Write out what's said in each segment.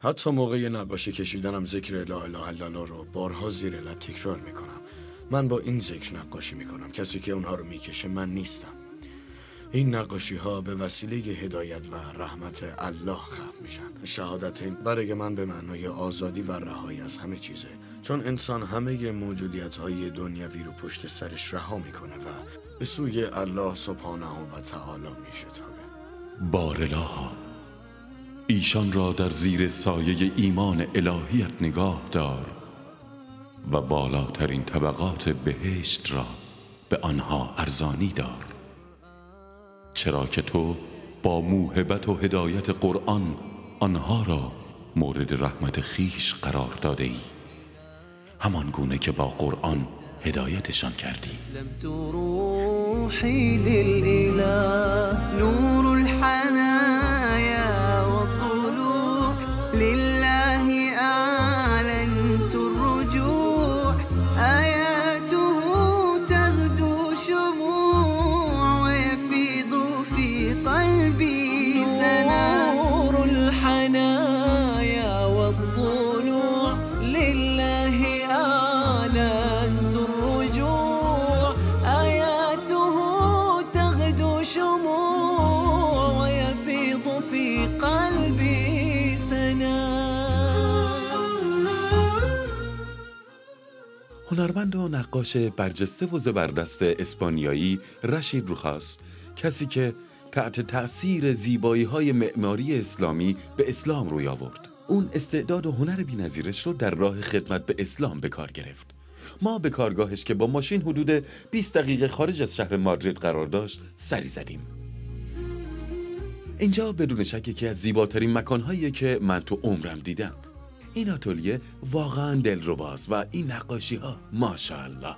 حتی موقع نقاشی کشیدنم ذکر لا اله الا الله رو بارها زیر لب تکرار میکنم. من با این ذکر نقاشی میکنم، کسی که اونها رو میکشه من نیستم. این نقاشی ها به وسیله هدایت و رحمت الله خلق میشن. شهادت برای من به معنای آزادی و رهایی از همه چیزه، چون انسان همه موجودیت های دنیوی رو پشت سرش رها میکنه و به سوی الله سبحانه و تعالی میشتابه. بارالها، ایشان را در زیر سایه ایمان الهیت نگاه دار و والاترین طبقات بهشت را به آنها ارزانی دار، چرا که تو با موهبت و هدایت قرآن آنها را مورد رحمت خیش قرار داده ای، همان گونه که با قرآن هدایتشان کردی. اسلمت روحي للإله نور الحنايا والطلوع لله أعلنت الرجوع آياته تغدو شموع ويفيض في قلبي سنا نور الحنايا والطلوع لله أعلنت الرجوع آياته تغدو شموع ويفيض في قلبي سنا. هنرمند و نقاش برجسته و زبردست اسپانیایی رشید روخاس، کسی که تحت تأثیر زیبایی‌های معماری اسلامی به اسلام روی آورد. اون استعداد و هنر بی‌نظیرش رو در راه خدمت به اسلام به کار گرفت. ما به کارگاهش که با ماشین حدود 20 دقیقه خارج از شهر مادرید قرار داشت سری زدیم. اینجا بدون شک یکی از زیباترین مکان‌هاییه که من تو عمرم دیدم. این آتلیه واقعاً دلرباست و این نقاشی‌ها ماشاءالله.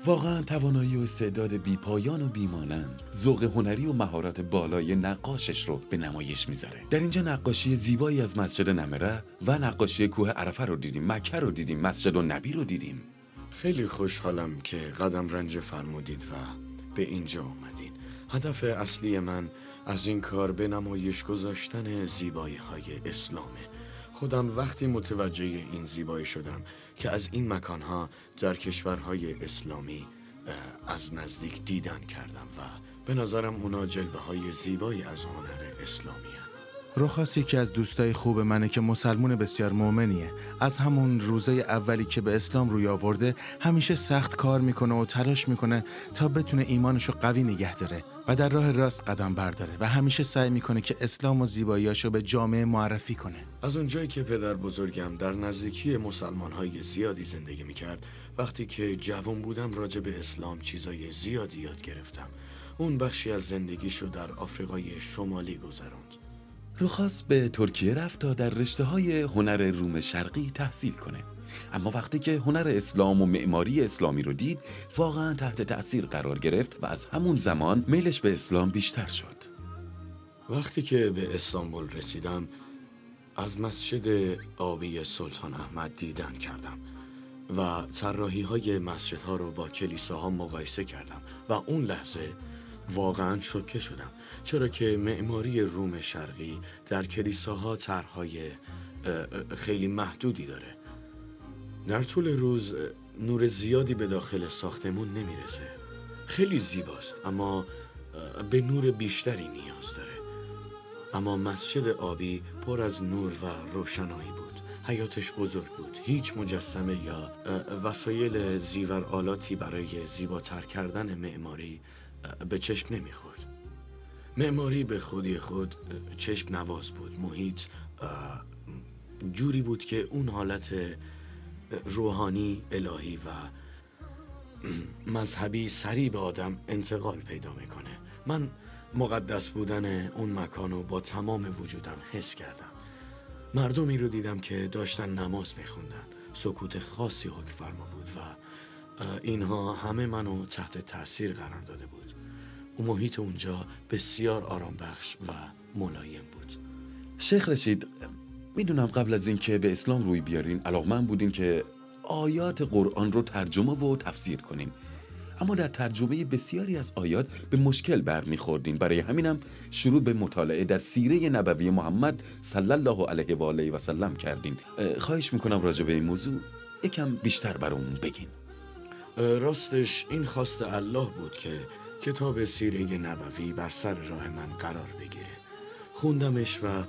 واقعاً توانایی و استعداد بی‌پایان و بی‌مانند، ذوق هنری و مهارت بالای نقاشش رو به نمایش میذاره. در اینجا نقاشی زیبایی از مسجد نمره و نقاشی کوه عرفه رو دیدیم، مکه رو دیدیم، مسجد النبی رو دیدیم. خیلی خوشحالم که قدم رنج فرمودید و به اینجا اومدین. هدف اصلی من از این کار به نمایش گذاشتن زیبایی های اسلامه. خودم وقتی متوجه این زیبایی شدم که از این مکانها در کشورهای اسلامی از نزدیک دیدن کردم و به نظرم اونا جلوه های زیبایی از هنر اسلامی هن. روخاس یکی از دوستای خوب منه که مسلمون بسیار مؤمنیه. از همون روزای اولی که به اسلام روی آورده همیشه سخت کار میکنه و تلاش میکنه تا بتونه ایمانشو قوی نگه داره و در راه راست قدم برداره و همیشه سعی میکنه که اسلام و زیباییاشو به جامعه معرفی کنه. از اونجایی که پدر بزرگم در نزدیکی مسلمانهای زیادی زندگی میکرد، وقتی که جوان بودم راجع به اسلام چیزای زیادی یاد گرفتم. اون بخشی از زندگیشو در آفریقای شمالی گذروند. روخاس به ترکیه رفت تا در رشته‌های هنر روم شرقی تحصیل کنه، اما وقتی که هنر اسلام و معماری اسلامی رو دید واقعا تحت تأثیر قرار گرفت و از همون زمان میلش به اسلام بیشتر شد. وقتی که به استانبول رسیدم از مسجد آبی سلطان احمد دیدن کردم و طراحی‌های مسجدها رو با کلیساها مقایسه کردم و اون لحظه واقعا شوکه شدم، چرا که معماری روم شرقی در کلیساها طرح‌های خیلی محدودی داره. در طول روز نور زیادی به داخل ساختمون نمیرسه. خیلی زیباست اما به نور بیشتری نیاز داره. اما مسجد آبی پر از نور و روشنایی بود. حیاتش بزرگ بود. هیچ مجسمه یا وسایل زیورآلاتی برای زیباتر کردن معماری به چشم نمیخورد. معماری به خودی خود چشم نواز بود. محیط جوری بود که اون حالت روحانی، الهی و مذهبی سریع به آدم انتقال پیدا میکنه. من مقدس بودن اون مکانو با تمام وجودم حس کردم. مردمی رو دیدم که داشتن نماز میخوندن. سکوت خاصی حکم فرما بود و اینها همه منو تحت تأثیر قرار داده بود. اون محیط اونجا بسیار آرام بخش و ملایم بود. شیخ رشید، میدونم قبل از این که به اسلام روی بیارین علاقمند بودین که آیات قرآن رو ترجمه و تفسیر کنیم، اما در ترجمه بسیاری از آیات به مشکل برمیخوردیم. برای همینم شروع به مطالعه در سیره نبوی محمد صلی الله علیه و آله و سلم کردین. خواهش میکنم راجع به این موضوع یکم بیشتر برامون بگین. راستش این خواست الله بود که کتاب سیره نبوی بر سر راه من قرار بگیره. خوندمش و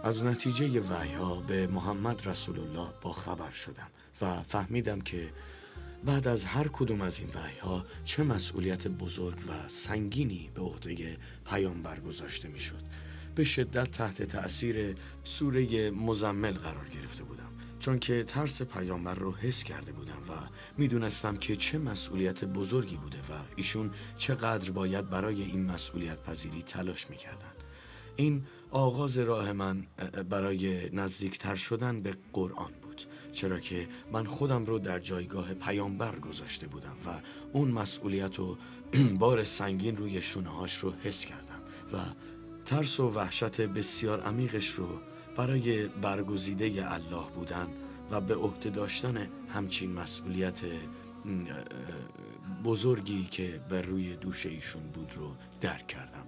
از نتیجه وحی‌ها به محمد رسول الله با خبر شدم و فهمیدم که بعد از هر کدوم از این وحی‌ها چه مسئولیت بزرگ و سنگینی به عهده پیامبر گذاشته میشد. به شدت تحت تأثیر سوره مزمل قرار گرفته بودم، چون که ترس پیامبر رو حس کرده بودم و میدونستم که چه مسئولیت بزرگی بوده و ایشون چقدر باید برای این مسئولیت پذیری تلاش میکردن. این آغاز راه من برای نزدیکتر شدن به قرآن بود، چرا که من خودم رو در جایگاه پیامبر گذاشته بودم و اون مسئولیت و بار سنگین روی شونه‌هاش رو حس کردم و ترس و وحشت بسیار عمیقش رو برای برگزیده الله بودن و به عهده داشتن همچین مسئولیت بزرگی که بر روی دوش ایشون بود رو درک کردم.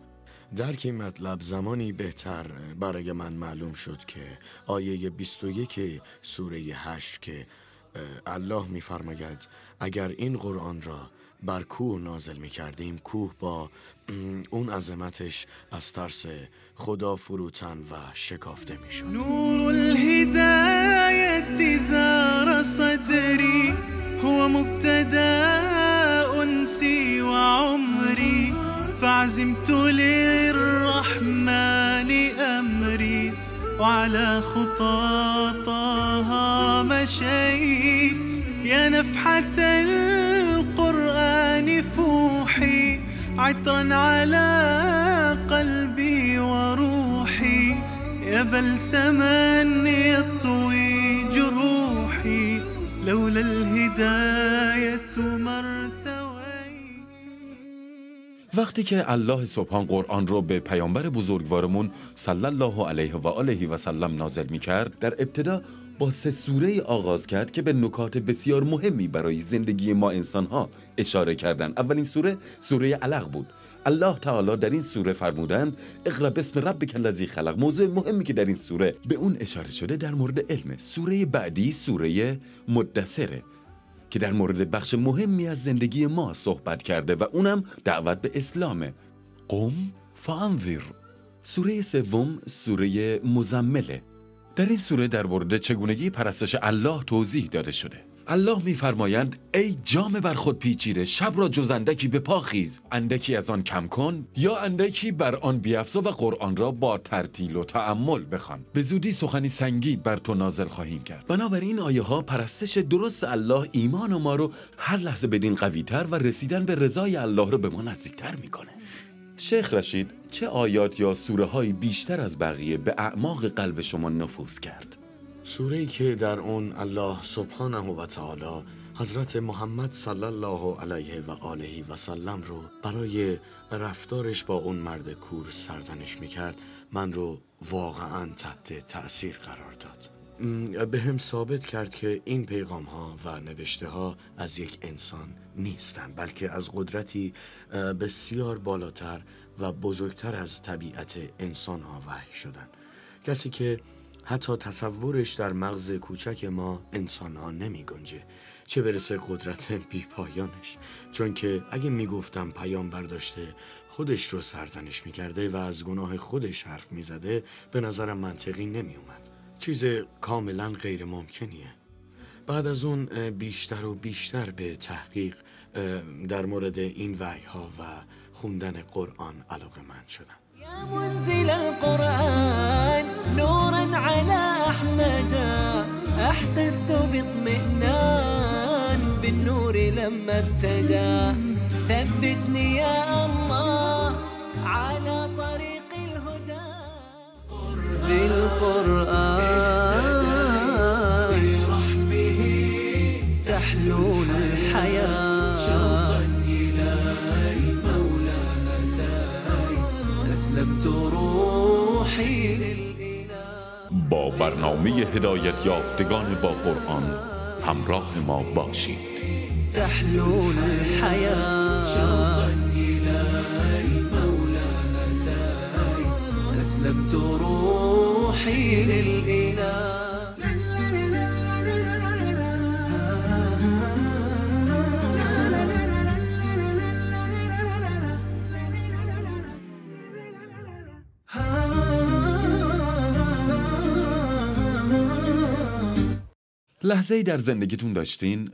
درک این مطلب زمانی بهتر برای من معلوم شد که آیه 21 سوره 8 که الله می‌فرماید اگر این قرآن را بر کوه نازل می‌کردیم، کوه با اون عظمتش از ترس خدا فروتن و شکافته می‌شد. نور الهدایت زار صدری هو مبتدا انسی و عمری فعزمت للرحمن امری وعلى خطاطها مشيت يا نفحة القرآن فوحي عطرا على قلبي وروحي يا بلسما يطوي جروحي لولا الهداية مرتوي. وقتی که الله سبحان قرآن رو به پیامبر بزرگوارمون صلی الله علیه و آله و سلم نازل می کرد، در ابتدا با 3 سوره آغاز کرد که به نکات بسیار مهمی برای زندگی ما انسانها اشاره کردند. اولین سوره سوره علق بود. الله تعالی در این سوره فرمودند اقرأ باسم ربک الذی خلق. موضوع مهمی که در این سوره به اون اشاره شده در مورد علم. سوره بعدی سوره مدثره که در مورد بخش مهمی از زندگی ما صحبت کرده و اونم دعوت به اسلامه. قم فانذر. سوره سوم سوره مزمله. در این سوره در مورد چگونگی پرستش الله توضیح داده شده. الله می‌فرمایند ای جامه بر خود پیچیده، شب را جز اندکی به پا خیز، اندکی از آن کم کن یا اندکی بر آن بیفزا و قرآن را با ترتیل و تأمل بخوان، به زودی سخنی سنگین بر تو نازل خواهیم کرد. بنابراین این آیه ها پرستش درست الله ایمان ما رو هر لحظه بدین قوی‌تر و رسیدن به رضای الله رو به ما نزدیک‌تر میکنه. شیخ رشید، چه آیات یا سوره های بیشتر از بقیه به اعماق قلب شما نفوذ کرد؟ سوره‌ای که در اون الله سبحانه و تعالی حضرت محمد صلی الله علیه و آله و سلم رو برای رفتارش با اون مرد کور سرزنش میکرد، من رو واقعاً تحت تأثیر قرار داد. به هم ثابت کرد که این پیغام ها و نوشته ها از یک انسان نیستند، بلکه از قدرتی بسیار بالاتر و بزرگتر از طبیعت انسان ها وحی شدن. کسی که حتی تصورش در مغز کوچک ما انسان ها نمی گنجه، چه برسه قدرت بی پایانش. چون که اگه می گفتم پیامبر داشته خودش رو سرزنش می کرده و از گناه خودش حرف می زده، به نظرم منطقی نمی اومد. چیز کاملا غیر ممکنیه. بعد از اون بیشتر و بیشتر به تحقیق در مورد این وحی ها و خوندن قرآن علاقه‌مند شدم. يا منزل القرآن نورا على أحمد أحسست باطمئنان بالنور لما ابتدى ثبتني يا الله على طريق الهدى بالقرآن برحمه تحلو الحياة شوقا إلى المولى أسلمت روحي للإله. با برنامه هدایت یافتگان با قرآن همراه ما باشید. تحلو الحياة شوقا إلى المولى هداي أسلمت روحي للإله. لحظه‌ای در زندگیتون داشتین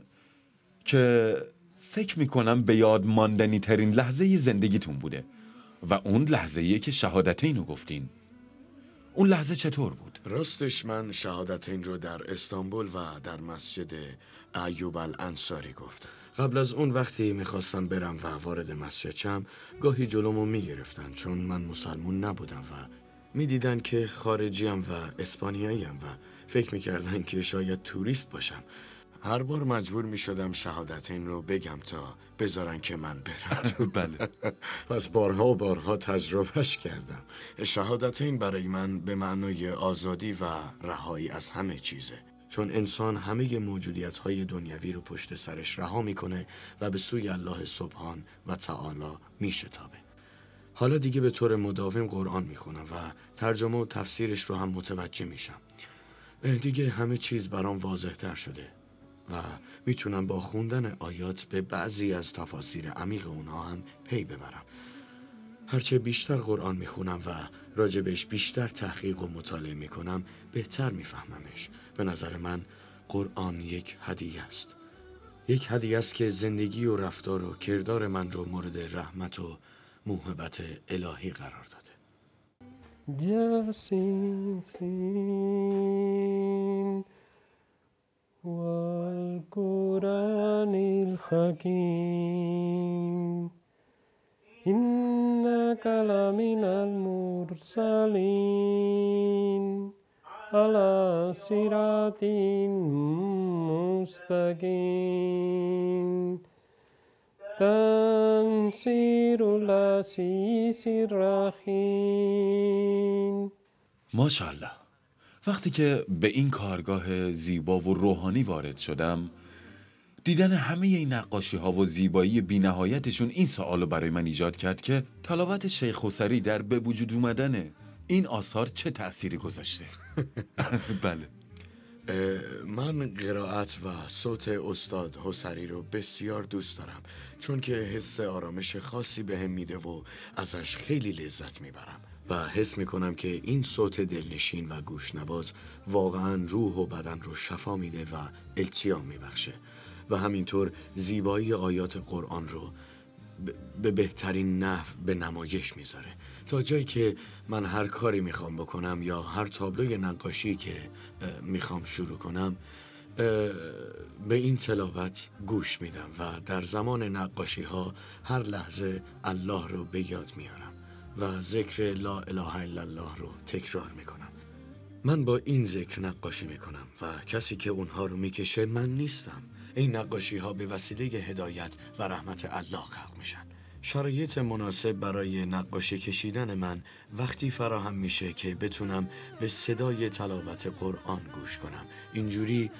که فکر میکنم به یاد ماندنی ترین لحظه زندگیتون بوده و اون لحظه‌ایه که شهادتین رو گفتین. اون لحظه چطور بود؟ راستش من شهادتین رو در استانبول و در مسجد ایوب الانصاری گفتم. قبل از اون وقتی میخواستم برم و وارد مسجد شم گاهی جلومو میگرفتن چون من مسلمون نبودم و میدیدن که خارجیم و اسپانیاییم و فکر میکردن که شاید توریست باشم. هر بار مجبور میشدم شهادتین رو بگم تا بذارن که من برم. بله. پس بارها و بارها تجربهش کردم. شهادتین برای من به معنای آزادی و رهایی از همه چیزه. چون انسان همه موجودیت‌های دنیوی رو پشت سرش رها میکنه و به سوی الله سبحان و تعالی میشتابه. حالا دیگه به طور مداوم قرآن میخونم و ترجمه و تفسیرش رو هم متوجه میشم. دیگه همه چیز برام واضح تر شده و میتونم با خوندن آیات به بعضی از تفاسیر عمیق اونها هم پی ببرم. هرچه بیشتر قرآن میخونم و راجبش بیشتر تحقیق و مطالعه میکنم بهتر میفهممش. به نظر من قرآن یک هدیه است. یک هدیه است که زندگی و رفتار و کردار من رو مورد رحمت و محبت الهی قرار داده. جاسين سين والقرآن الحكيم إنك لمن المرسلين على صراط مستقيم تنصیر العزیز الرحیم. ماشاءالله. وقتی که به این کارگاه زیبا و روحانی وارد شدم دیدن همه این نقاشی ها و زیبایی بی نهایتشون این سوالو برای من ایجاد کرد که تلاوت شیخ حسری در به وجود اومدن این آثار چه تأثیری گذاشته. بله. من قرائت و صوت استاد حسری رو بسیار دوست دارم چون که حس آرامش خاصی بهم میده و ازش خیلی لذت میبرم و حس میکنم که این صوت دلنشین و گوشنواز واقعا روح و بدن رو شفا میده و التیام میبخشه و همینطور زیبایی آیات قرآن رو به بهترین نحو به نمایش میذاره تا جایی که من هر کاری میخوام بکنم یا هر تابلوی نقاشی که میخوام شروع کنم به این تلاوت گوش میدم و در زمان نقاشی ها هر لحظه الله رو به یاد میارم و ذکر لا اله الا الله رو تکرار میکنم. من با این ذکر نقاشی میکنم و کسی که اونها رو میکشه من نیستم. این نقاشی ها به وسیله هدایت و رحمت الله خلق میشن. شرایط مناسب برای نقاشی کشیدن من وقتی فراهم میشه که بتونم به صدای تلاوت قرآن گوش کنم. اینجوری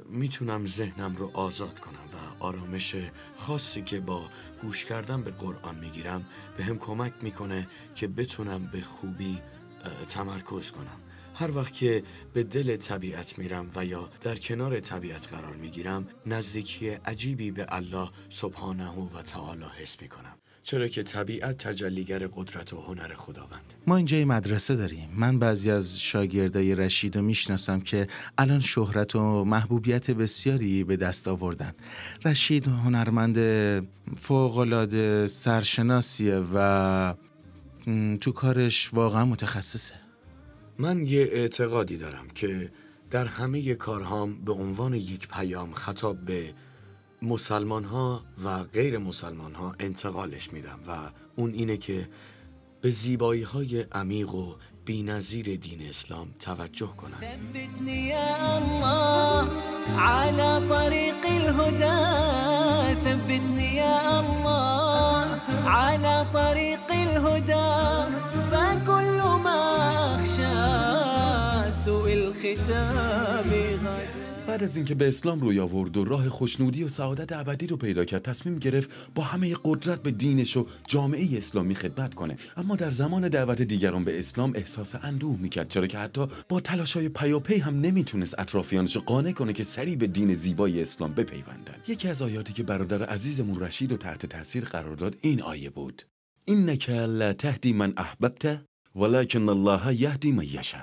میتونم ذهنم رو آزاد کنم و آرامش خاصی که با گوش کردن به قرآن میگیرم به هم کمک میکنه که بتونم به خوبی تمرکز کنم. هر وقت که به دل طبیعت میرم و یا در کنار طبیعت قرار میگیرم نزدیکی عجیبی به الله سبحانه و تعالی حس میکنم چرا که طبیعت تجلیگر قدرت و هنر خداوند. ما اینجا یه مدرسه داریم. من بعضی از شاگردای رشید رو میشناسم که الان شهرت و محبوبیت بسیاری به دست آوردن. رشید هنرمند فوق‌العاده سرشناسیه و تو کارش واقعا متخصصه. من یه اعتقادی دارم که در همه کارهام به عنوان یک پیام خطاب به مسلمان ها و غیر مسلمان ها انتقالش میدم و اون اینه که به زیبایی های عمیق و بی‌نظیر دین اسلام توجه کنن. ثبتني يا الله على طريق الهدى ثبتني يا الله على طريق الهدى فكل ما أخشى سوء الخير الختام غدا. بعد از اینکه به اسلام روی آورد و راه خوشنودی و سعادت ابدی رو پیدا کرد، تصمیم گرفت با همه قدرت به دینش و جامعه اسلامی خدمت کنه. اما در زمان دعوت دیگران به اسلام احساس اندوه میکرد، چرا که حتی با تلاش‌های پیاپی هم نمیتونست اطرافیانش رو قانع کنه که سری به دین زیبای اسلام بپیوندن. یکی از آیاتی که برادر عزیزمون رشید رو تحت تاثیر قرار داد این آیه بود: انک لا تهدی من احببت ولکن الله یهدی من یشاء.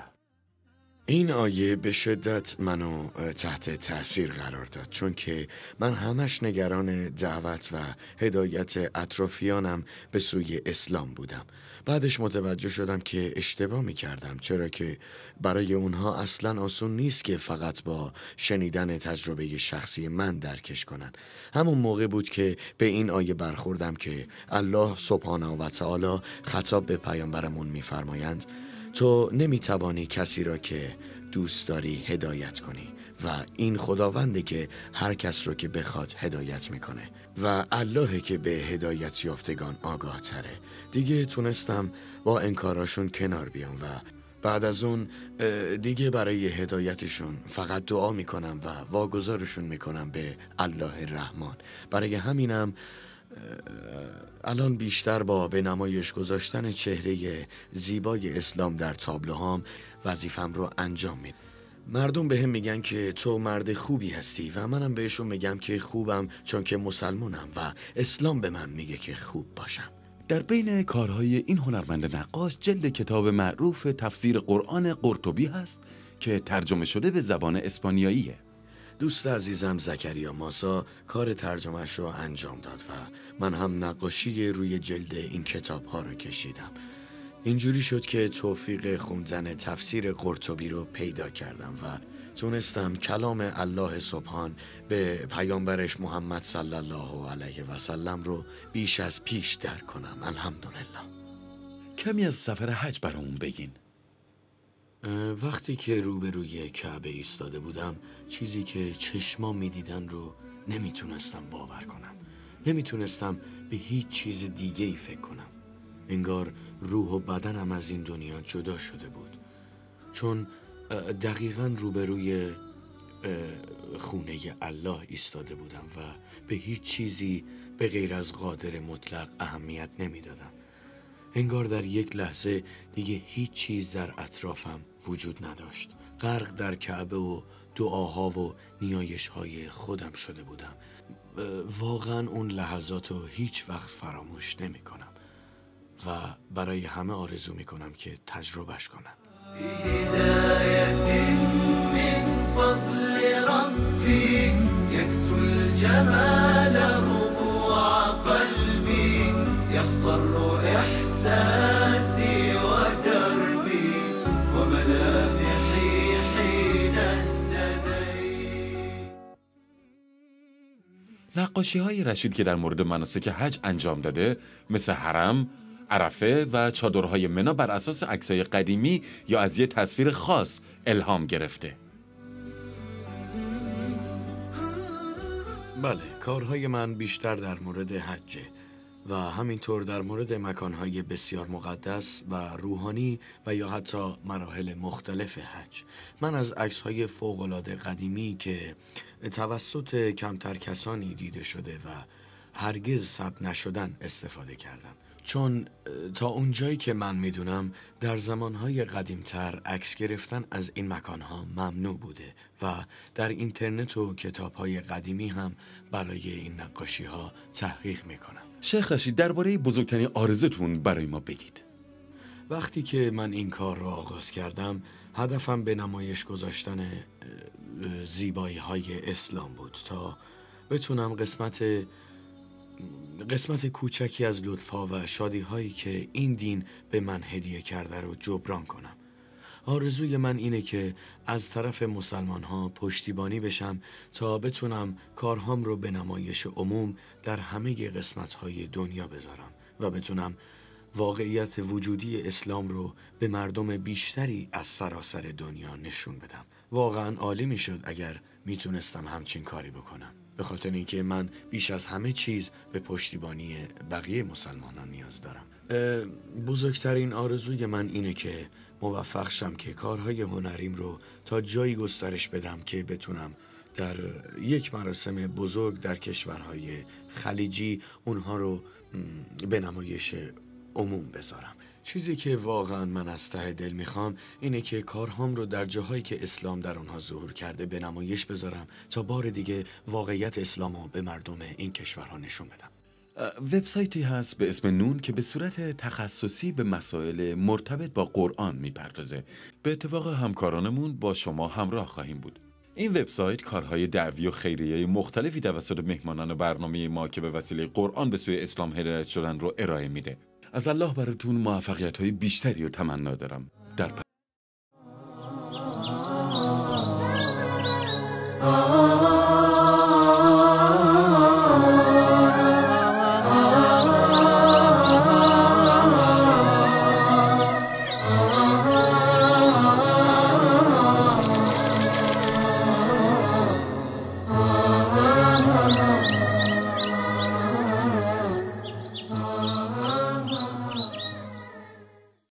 این آیه به شدت منو تحت تأثیر قرار داد، چون که من همش نگران دعوت و هدایت اطرافیانم به سوی اسلام بودم. بعدش متوجه شدم که اشتباه می کردم، چرا که برای اونها اصلا آسون نیست که فقط با شنیدن تجربه شخصی من درکش کنن. همون موقع بود که به این آیه برخوردم که الله سبحانه و تعالی خطاب به پیامبرمون می‌فرمایند تو نمیتوانی کسی را که دوست داری هدایت کنی و این خداونده که هر کس رو که بخواد هدایت میکنه و اللهه که به هدایت یافتگان آگاه تره. دیگه تونستم با انکاراشون کنار بیام و بعد از اون دیگه برای هدایتشون فقط دعا میکنم و واگذارشون میکنم به الله رحمان. برای همینم الان بیشتر با به نمایش گذاشتن چهره زیبای اسلام در تابلوهام وظیفم رو انجام میدم. مردم به هم میگن که تو مرد خوبی هستی و منم بهشون میگم که خوبم چون که مسلمونم و اسلام به من میگه که خوب باشم. در بین کارهای این هنرمند نقاش جلد کتاب معروف تفسیر قرآن قرطبی هست که ترجمه شده به زبان اسپانیاییه. دوست عزیزم زکریا ماسا کار ترجمهش رو انجام داد و من هم نقاشی روی جلد این کتاب ها رو کشیدم. اینجوری شد که توفیق خوندن تفسیر قرطبی رو پیدا کردم و تونستم کلام الله سبحان به پیامبرش محمد صلی الله علیه و سلم رو بیش از پیش درک کنم. الحمدلله. کمی از سفر حج برامون بگین. وقتی که روبروی کعبه ایستاده بودم، چیزی که چشمام میدیدن رو نمیتونستم باور کنم. نمیتونستم به هیچ چیز دیگه ای فکر کنم. انگار روح و بدنم از این دنیا جدا شده بود، چون دقیقاً روبروی خونه الله ایستاده بودم و به هیچ چیزی به غیر از قادر مطلق اهمیت نمیدادم. انگار در یک لحظه دیگه هیچ چیز در اطرافم وجود نداشت. غرق در کعبه و دعاها و نیایش‌های خودم شده بودم. واقعا اون لحظات رو هیچ وقت فراموش نمی کنم و برای همه آرزو می کنم که تجربهش کنم. هدایت من فضل ربی یکسو الجمال ربوع قلبی یخضر احساسی و دربی و ملامحی حین اهتدی. نقاشی های رشید که در مورد مناسک حج انجام داده مثل حرم، عرفه و چادرهای منا بر اساس عکسای قدیمی یا از یه تصویر خاص الهام گرفته. بله، کارهای من بیشتر در مورد حجه و همینطور در مورد مکانهای بسیار مقدس و روحانی و یا حتی مراحل مختلف حج. من از عکسهای فوق‌العاده قدیمی که توسط کمتر کسانی دیده شده و هرگز ثبت نشدن استفاده کردم، چون تا اونجایی که من میدونم در زمانهای قدیمتر عکس گرفتن از این مکانها ممنوع بوده و در اینترنت و کتابهای قدیمی هم برای این نقاشیها تحقیق میکنم. شیخ رشید، درباره بزرگترین آرزوتون برای ما بگید. وقتی که من این کار را آغاز کردم، هدفم به نمایش گذاشتن زیبایی های اسلام بود تا بتونم قسمت کوچکی از لطف‌ها و شادی‌هایی که این دین به من هدیه کرده رو جبران کنم. آرزوی من اینه که از طرف مسلمان‌ها پشتیبانی بشم تا بتونم کارهام رو به نمایش عموم در همه قسمت‌های دنیا بذارم و بتونم واقعیت وجودی اسلام رو به مردم بیشتری از سراسر دنیا نشون بدم. واقعاً عالی می‌شد اگر میتونستم همچین کاری بکنم. به خاطر اینکه من بیش از همه چیز به پشتیبانی بقیه مسلمانان نیاز دارم. بزرگترین آرزوی من اینه که موفق شم که کارهای هنریم رو تا جایی گسترش بدم که بتونم در یک مراسم بزرگ در کشورهای خلیجی اونها رو به نمایش عموم بذارم. چیزی که واقعا من از ته دل میخوام اینه که کارهام رو در جاهایی که اسلام در اونها ظهور کرده به نمایش بذارم تا بار دیگه واقعیت اسلام رو به مردم این کشورها نشون بدم. وبسایتی هست به اسم نون که به صورت تخصصی به مسائل مرتبط با قرآن میپردازه. به اتفاق همکارانمون با شما همراه خواهیم بود. این وبسایت کارهای دعوی و خیریه مختلفی توسط مهمانان برنامه ما که به وسیله قرآن به سوی اسلام هدایت شدن رو ارائه میده. از الله براتون موفقیت‌های بیشتری رو تمنا دارم. در